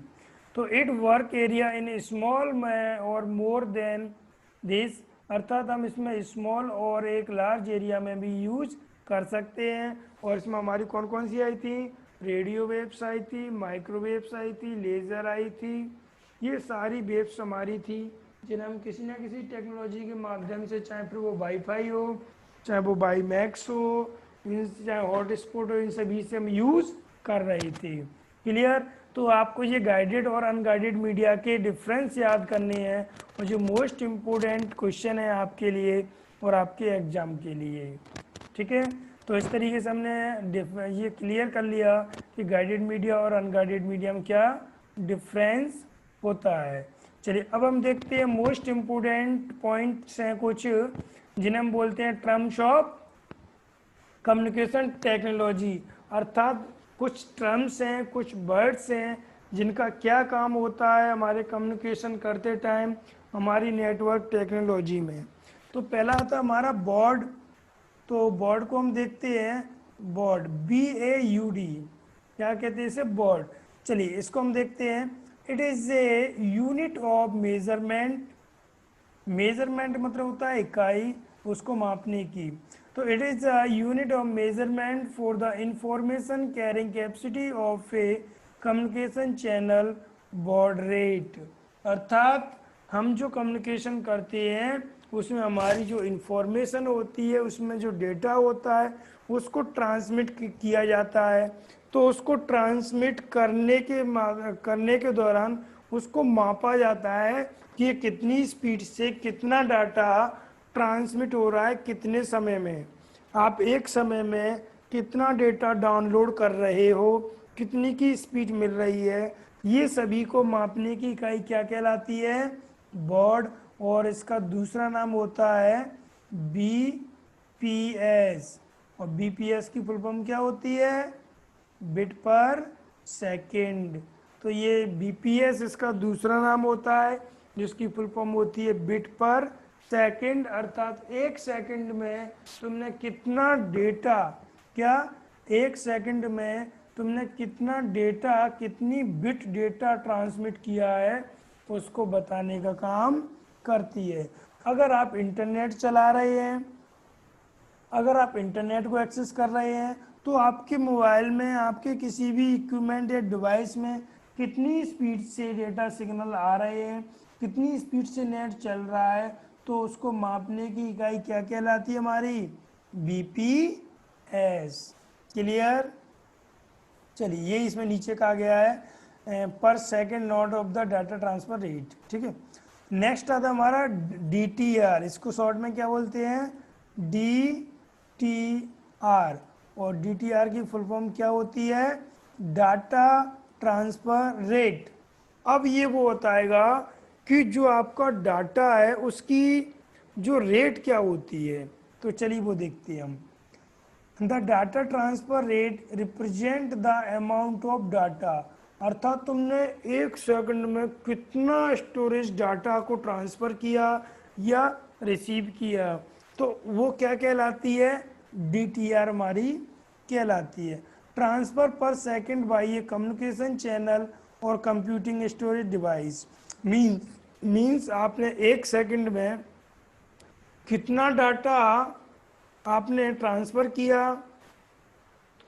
तो it work area in small और मोर देन दिस, अर्थात हम इसमें स्मॉल और एक लार्ज एरिया में भी यूज कर सकते हैं। और इसमें हमारी कौन कौन सी आई थी, रेडियो वेव्स आई थी, माइक्रोवेव्स आई थी, लेज़र आई थी, ये सारी वेव्स हमारी थी जिन्हें हम किसी न किसी टेक्नोलॉजी के माध्यम से, चाहे फिर वो वाईफाई हो, चाहे वो वाईमैक्स हो, चाहे हॉटस्पॉट हो, इन सभी से हम यूज़ कर रहे थे, क्लियर। तो आपको ये गाइडेड और अनगाइडेड मीडिया के डिफरेंस याद करने हैं, और जो मोस्ट इम्पोर्टेंट क्वेश्चन है आपके लिए और आपके एग्जाम के लिए, ठीक है। तो इस तरीके से हमने ये क्लियर कर लिया कि गाइडेड मीडिया और अनगाइडेड मीडिया में क्या डिफरेंस होता है। चलिए अब हम देखते हैं मोस्ट इम्पोर्टेंट पॉइंट्स हैं कुछ जिन्हें हम बोलते हैं टर्म्स ऑफ कम्युनिकेशन टेक्नोलॉजी, अर्थात कुछ टर्म्स हैं, कुछ वर्ड्स हैं जिनका क्या काम होता है हमारे कम्युनिकेशन करते टाइम हमारी नेटवर्क टेक्नोलॉजी में। तो पहला आता है हमारा बॉर्ड। तो बॉर्ड को हम देखते हैं, बॉर्ड BAUD, क्या कहते हैं इसे, बॉर्ड। चलिए इसको हम देखते हैं। It is a unit of measurement, measurement मतलब होता है इकाई, उसको मापने की। तो it is a unit of measurement for the information carrying capacity of a communication channel baud rate, अर्थात हम जो कम्युनिकेशन करते हैं उसमें हमारी जो इंफॉर्मेशन होती है, उसमें जो डेटा होता है उसको ट्रांसमिट किया जाता है। तो उसको ट्रांसमिट करने के दौरान उसको मापा जाता है कि ये कितनी स्पीड से कितना डाटा ट्रांसमिट हो रहा है, कितने समय में। आप एक समय में कितना डेटा डाउनलोड कर रहे हो, कितनी की स्पीड मिल रही है, ये सभी को मापने की इकाई क्या कहलाती है, बॉर्ड। और इसका दूसरा नाम होता है BPS। और BPS की फुल फॉर्म क्या होती है, बिट पर सेकेंड। तो ये BPS इसका दूसरा नाम होता है जिसकी फुल फॉर्म होती है बिट पर सेकेंड, अर्थात एक सेकंड में तुमने कितना डेटा, क्या एक सेकंड में तुमने कितना डेटा, कितनी बिट डेटा ट्रांसमिट किया है उसको बताने का काम करती है। अगर आप इंटरनेट चला रहे हैं, अगर आप इंटरनेट को एक्सेस कर रहे हैं तो आपके मोबाइल में, आपके किसी भी इक्विपमेंट या डिवाइस में कितनी स्पीड से डेटा सिग्नल आ रहे हैं, कितनी स्पीड से नेट चल रहा है, तो उसको मापने की इकाई क्या कहलाती है हमारी, BPS। क्लियर। चलिए ये इसमें नीचे कहा गया है पर second not of the data transfer rate, ठीक है। नेक्स्ट आता है हमारा DTR, इसको शॉर्ट में क्या बोलते हैं, DTR। और DTR की फुल फॉर्म क्या होती है, डाटा ट्रांसफर रेट। अब ये वो बताएगा कि जो आपका डाटा है उसकी जो रेट क्या होती है। तो चलिए वो देखते हैं हम। The data transfer rate represent the amount of data, अर्थात तुमने एक सेकंड में कितना स्टोरेज डाटा को ट्रांसफर किया या रिसीव किया, तो वो क्या कहलाती है, DTR हमारी कहलाती है। ट्रांसफर पर second by A communication channel और कंप्यूटिंग स्टोरेज डिवाइस। मीन्स आपने एक सेकंड में कितना डाटा आपने ट्रांसफ़र किया,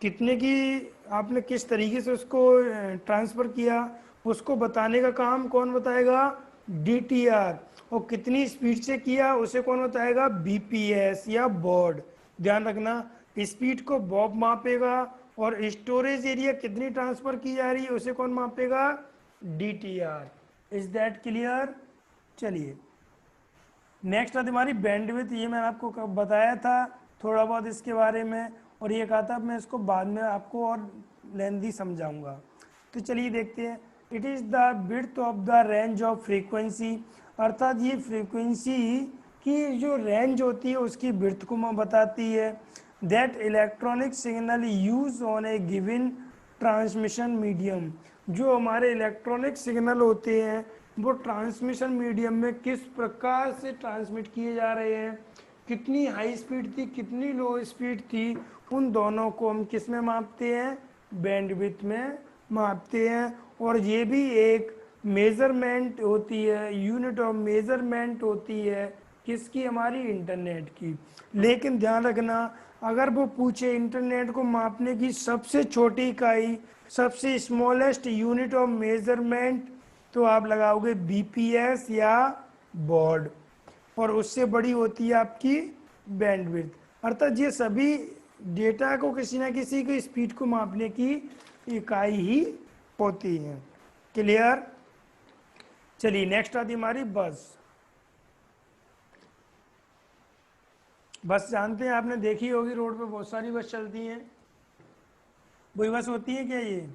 कितने की आपने किस तरीके से उसको ट्रांसफ़र किया, उसको बताने का काम कौन बताएगा, DTR। और कितनी स्पीड से किया उसे कौन बताएगा, BPS या बॉर्ड। ध्यान रखना स्पीड को बॉब मापेगा और स्टोरेज एरिया कितनी ट्रांसफ़र की जा रही है उसे कौन मापेगा, DTR। Is that clear. चलिए नेक्स्ट आती हमारी बैंडविड्थ, ये मैंने आपको बताया था थोड़ा बहुत इसके बारे में, और ये कहा था मैं इसको बाद में आपको और लेंदी समझाऊंगा। तो चलिए देखते हैं। It is the width of the range of frequency, अर्थात ये फ्रीक्वेंसी की जो रेंज होती है उसकी विड्थ को बताती है। That electronic signal use on A given transmission medium, जो हमारे इलेक्ट्रॉनिक सिग्नल होते हैं वो ट्रांसमिशन मीडियम में किस प्रकार से ट्रांसमिट किए जा रहे हैं, कितनी हाई स्पीड थी, कितनी लो स्पीड थी, उन दोनों को हम किस में मापते हैं, बैंडविड्थ में मापते हैं। और ये भी एक मेज़रमेंट होती है, यूनिट ऑफ मेज़रमेंट होती है किसकी, हमारी इंटरनेट की। लेकिन ध्यान रखना अगर वो पूछे इंटरनेट को मापने की सबसे छोटी इकाई, सबसे स्मॉलेस्ट यूनिट ऑफ मेज़रमेंट, तो आप लगाओगे BPS या बॉर्ड, और उससे बड़ी होती है आपकी बैंडविड्थ। अर्थात ये सभी डेटा को किसी ना किसी की स्पीड को मापने की इकाई ही होती है। क्लियर। चलिए नेक्स्ट आती हमारी बस। बस जानते हैं, आपने देखी होगी, रोड पे बहुत सारी बस चलती हैं, वही बस होती है क्या ये?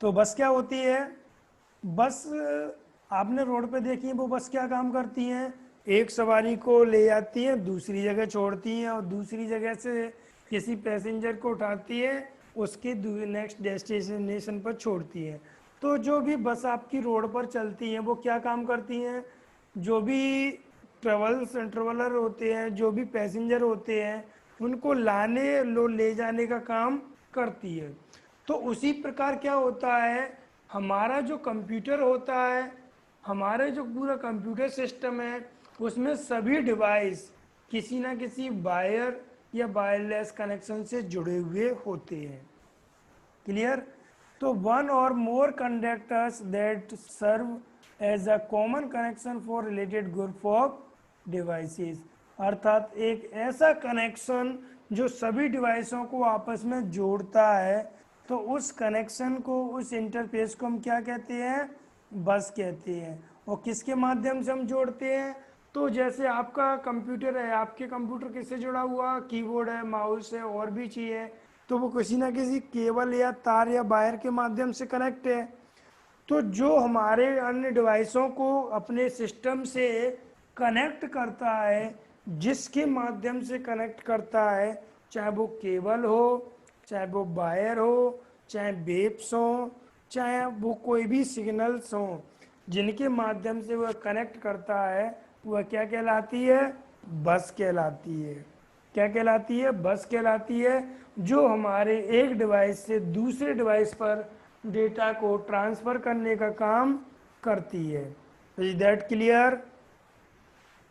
तो बस क्या होती है? बस आपने रोड पे देखी है, वो बस क्या काम करती हैं? एक सवारी को ले जाती है, दूसरी जगह छोड़ती हैं, और दूसरी जगह से किसी पैसेंजर को उठाती है, उसके नेक्स्ट डेस्टिनेशन पर छोड़ती है। तो जो भी बस आपकी रोड पर चलती हैं वो क्या काम करती हैं? जो भी ट्रेवलर होते हैं, जो भी पैसेंजर होते हैं, उनको ले जाने का काम करती है। तो उसी प्रकार क्या होता है, हमारा जो कंप्यूटर होता है, हमारे जो पूरा कंप्यूटर सिस्टम है, उसमें सभी डिवाइस किसी ना किसी वायर या वायरलेस कनेक्शन से जुड़े हुए होते हैं। क्लियर? तो one or more conductors that serve as a common connection for related group of devices, अर्थात एक ऐसा कनेक्शन जो सभी डिवाइसों को आपस में जोड़ता है, तो उस कनेक्शन को, उस इंटरफेस को हम क्या कहते हैं? बस कहते हैं। और किसके माध्यम से हम जोड़ते हैं? तो जैसे आपका कंप्यूटर है, आपके कंप्यूटर किससे जुड़ा हुआ? कीबोर्ड है, माउस है, और भी चीज़ है, तो वो किसी ना किसी केबल या तार या वायर के माध्यम से कनेक्ट है। तो जो हमारे अन्य डिवाइसों को अपने सिस्टम से कनेक्ट करता है, जिसके माध्यम से कनेक्ट करता है, चाहे वो केबल हो, चाहे वो वायर हो, चाहे वेव्स हो, चाहे वो कोई भी सिग्नल्स हो, जिनके माध्यम से वह कनेक्ट करता है, वह क्या कहलाती है? बस कहलाती है। क्या कहलाती है? बस कहलाती है। जो हमारे एक डिवाइस से दूसरे डिवाइस पर डेटा को ट्रांसफर करने का काम करती है। Is that clear?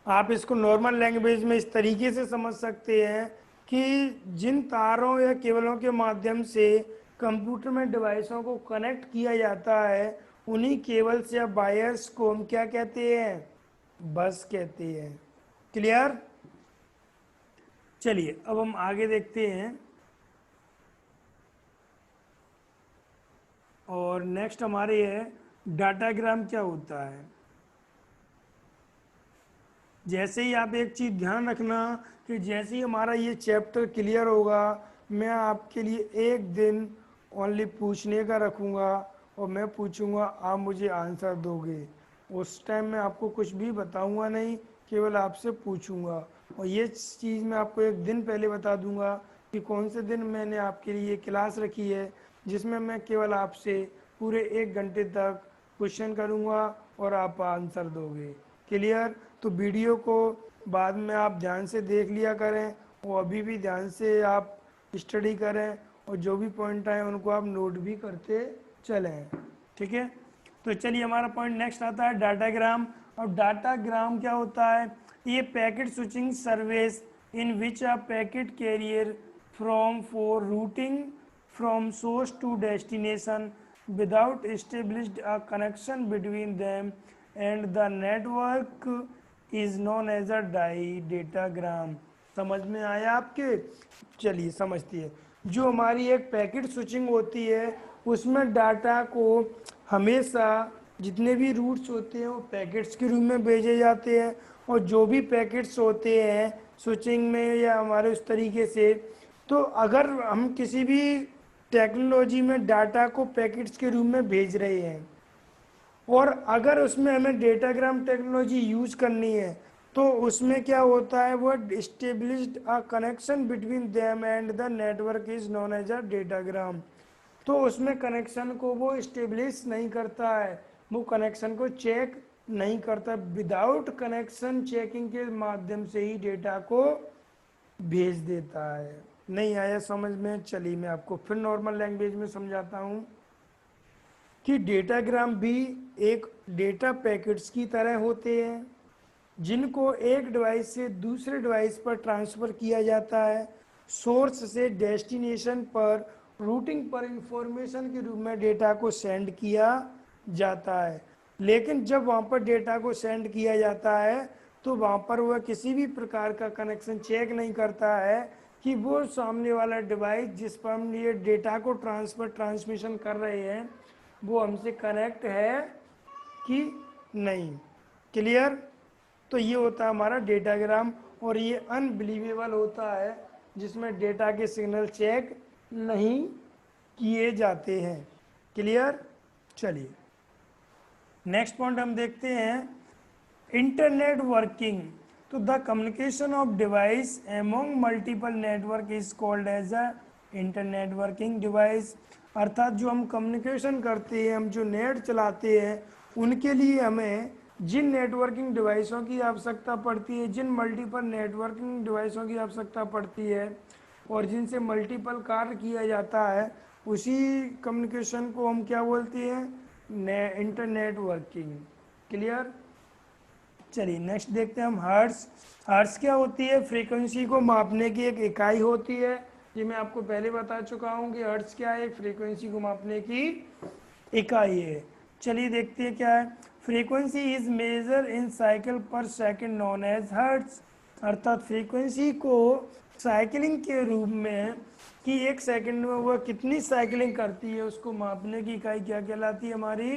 आप इसको नॉर्मल लैंग्वेज में इस तरीके से समझ सकते हैं कि जिन तारों या केबलों के माध्यम से कंप्यूटर में डिवाइसों को कनेक्ट किया जाता है, उन्हीं केबल्स या वायर्स को हम क्या कहते हैं? बस कहते हैं। क्लियर? चलिए अब हम आगे देखते हैं। और नेक्स्ट हमारे है डाटाग्राम क्या होता है। जैसे ही आप एक चीज़ ध्यान रखना कि जैसे ही हमारा ये चैप्टर क्लियर होगा, मैं आपके लिए एक दिन ओनली पूछने का रखूँगा, और मैं पूछूँगा, आप मुझे आंसर दोगे। उस टाइम मैं आपको कुछ भी बताऊँगा नहीं, केवल आपसे पूछूँगा। और ये चीज़ मैं आपको एक दिन पहले बता दूँगा कि कौन से दिन मैंने आपके लिए क्लास रखी है, जिसमें मैं केवल आपसे पूरे 1 घंटे तक क्वेश्चन करूँगा और आप आंसर दोगे। क्लियर? तो वीडियो को बाद में आप ध्यान से देख लिया करें, और अभी भी ध्यान से आप स्टडी करें, और जो भी पॉइंट आए उनको आप नोट भी करते चलें। ठीक है? तो चलिए हमारा पॉइंट नेक्स्ट आता है डाटाग्राम। और डाटाग्राम क्या होता है? ये packet switching service in which a packet carrier from for routing from source to destination without established a connection between them, and the network is known as a datagram। समझ में आया आपके? चलिए समझती है। जो हमारी एक पैकेट स्विचिंग होती है, उसमें डाटा को हमेशा जितने भी रूट्स होते हैं वो पैकेट्स के रूप में भेजे जाते हैं, और जो भी पैकेट्स होते हैं स्विचिंग में या हमारे उस तरीके से, तो अगर हम किसी भी टेक्नोलॉजी में डाटा को पैकेट्स के रूप में भेज रहे हैं, और अगर उसमें हमें डेटाग्राम टेक्नोलॉजी यूज करनी है, तो उसमें क्या होता है? वो established a connection between them and the network is known as a datagram. तो उसमें कनेक्शन को वो इस्टेब्लिश नहीं करता है, वो कनेक्शन को चेक नहीं करता, विदाउट कनेक्शन चेकिंग के माध्यम से ही डेटा को भेज देता है। नहीं आया समझ में? चलिए मैं आपको फिर नॉर्मल लैंग्वेज में समझाता हूँ कि डेटाग्राम भी एक डेटा पैकेट्स की तरह होते हैं, जिनको एक डिवाइस से दूसरे डिवाइस पर ट्रांसफ़र किया जाता है। सोर्स से डेस्टिनेशन पर रूटिंग पर इंफॉर्मेशन के रूप में डेटा को सेंड किया जाता है। लेकिन जब वहाँ पर डेटा को सेंड किया जाता है, तो वहाँ पर वह किसी भी प्रकार का कनेक्शन चेक नहीं करता है कि वो सामने वाला डिवाइस जिस पर हम ये डेटा को ट्रांसमिशन कर रहे हैं, वो हमसे कनेक्ट है कि नहीं। क्लियर? तो ये होता है हमारा डेटाग्राम, और ये अनबिलीवेबल होता है जिसमें डेटा के सिग्नल चेक नहीं किए जाते हैं। क्लियर? चलिए नेक्स्ट पॉइंट हम देखते हैं, इंटरनेट वर्किंग। तो the communication of device among multiple network is called as a internet working device. अर्थात जो हम कम्युनिकेशन करते हैं, हम जो नेट चलाते हैं, उनके लिए हमें जिन नेटवर्किंग डिवाइसों की आवश्यकता पड़ती है, जिन मल्टीपल नेटवर्किंग डिवाइसों की आवश्यकता पड़ती है और जिनसे मल्टीपल कार्य किया जाता है, उसी कम्युनिकेशन को हम क्या बोलते हैं? Internet working. क्लियर? चलिए नेक्स्ट देखते हैं हम हर्ट्स। हर्ट्स क्या होती है? फ्रीक्वेंसी को मापने की एक इकाई होती है। ये मैं आपको पहले बता चुका हूँ कि हर्ट्स क्या है, फ्रीक्वेंसी को मापने की इकाई है। चलिए देखते हैं क्या है। Frequency is measure in cycle per second known as hertz. अर्थात फ्रीक्वेंसी को साइकिलिंग के रूप में, कि एक सेकंड में वह कितनी साइकिलिंग करती है, उसको मापने की इकाई क्या कहलाती है? हमारी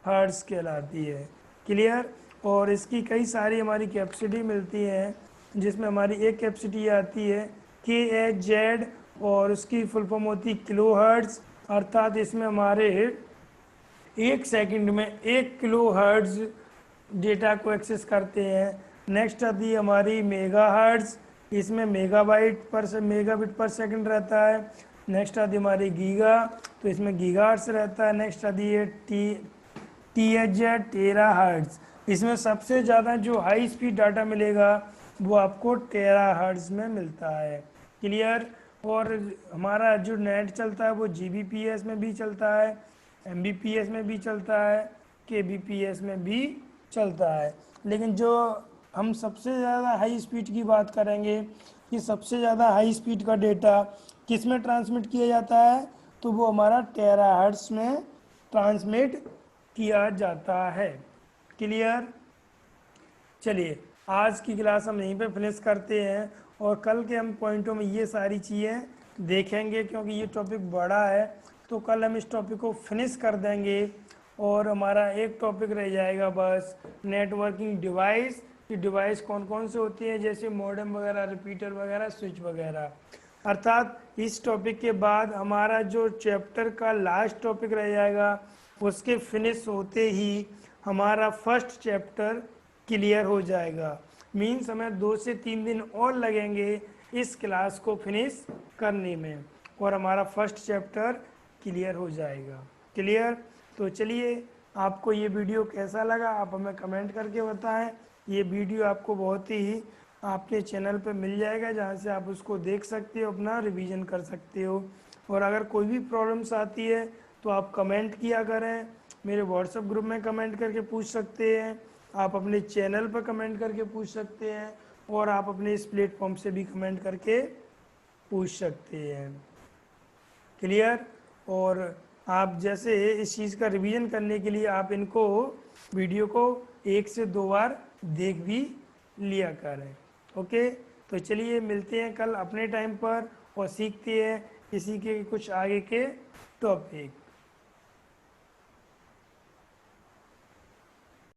हर्ट्स कहलाती है। क्लियर? और इसकी कई सारी हमारी कैपेसिटी मिलती है, जिसमें हमारी एक कैपेसिटी आती है KHZ, और उसकी फुल फॉर्म होती है किलो हर्ट्स। अर्थात इसमें हमारे एक सेकंड में 1 किलो हर्ट्ज डेटा को एक्सेस करते हैं। नेक्स्ट आती है हमारी मेगा हर्ट्ज, इसमें मेगाबिट पर सेकंड रहता है। नेक्स्ट आती है हमारी गीगा, तो इसमें गीगा हर्ट्ज रहता है। नेक्स्ट आती है THZ, टेरा हर्ट्ज। इसमें सबसे ज़्यादा जो हाई स्पीड डाटा मिलेगा वो आपको टेरा हर्ट्ज में मिलता है। क्लियर? और हमारा जो नेट चलता है वो GBPS में भी चलता है, MBPS में भी चलता है, KBPS में भी चलता है। लेकिन जो हम सबसे ज़्यादा हाई स्पीड की बात करेंगे कि सबसे ज़्यादा हाई स्पीड का डेटा किस में ट्रांसमिट किया जाता है, तो वो हमारा टेराहर्ट्ज में ट्रांसमिट किया जाता है। क्लियर? चलिए आज की क्लास हम यहीं पे फिनिश करते हैं, और कल के हम पॉइंटों में ये सारी चीज़ें देखेंगे, क्योंकि ये टॉपिक बड़ा है। तो कल हम इस टॉपिक को फिनिश कर देंगे, और हमारा एक टॉपिक रह जाएगा बस, नेटवर्किंग डिवाइस। कि डिवाइस कौन कौन से होती हैं, जैसे मॉडेम वगैरह, रिपीटर वगैरह, स्विच वगैरह। अर्थात इस टॉपिक के बाद हमारा जो चैप्टर का लास्ट टॉपिक रह जाएगा, उसके फिनिश होते ही हमारा फर्स्ट चैप्टर क्लियर हो जाएगा। मीन्स हमें 2 से 3 दिन और लगेंगे इस क्लास को फिनिश करने में, और हमारा फर्स्ट चैप्टर क्लियर हो जाएगा। क्लियर? तो चलिए, आपको ये वीडियो कैसा लगा आप हमें कमेंट करके बताएं। ये वीडियो आपको बहुत ही आपके चैनल पे मिल जाएगा, जहाँ से आप उसको देख सकते हो, अपना रिवीजन कर सकते हो। और अगर कोई भी प्रॉब्लम्स आती है तो आप कमेंट किया करें, मेरे व्हाट्सएप ग्रुप में कमेंट करके पूछ सकते हैं, आप अपने चैनल पर कमेंट करके पूछ सकते हैं, और आप अपने इस प्लेटफॉर्म से भी कमेंट करके पूछ सकते हैं। क्लियर? और आप जैसे इस चीज़ का रिवीजन करने के लिए आप इनको वीडियो को 1 से 2 बार देख भी लिया करें। ओके, तो चलिए मिलते हैं कल अपने टाइम पर, और सीखते हैं इसी के कुछ आगे के टॉपिक।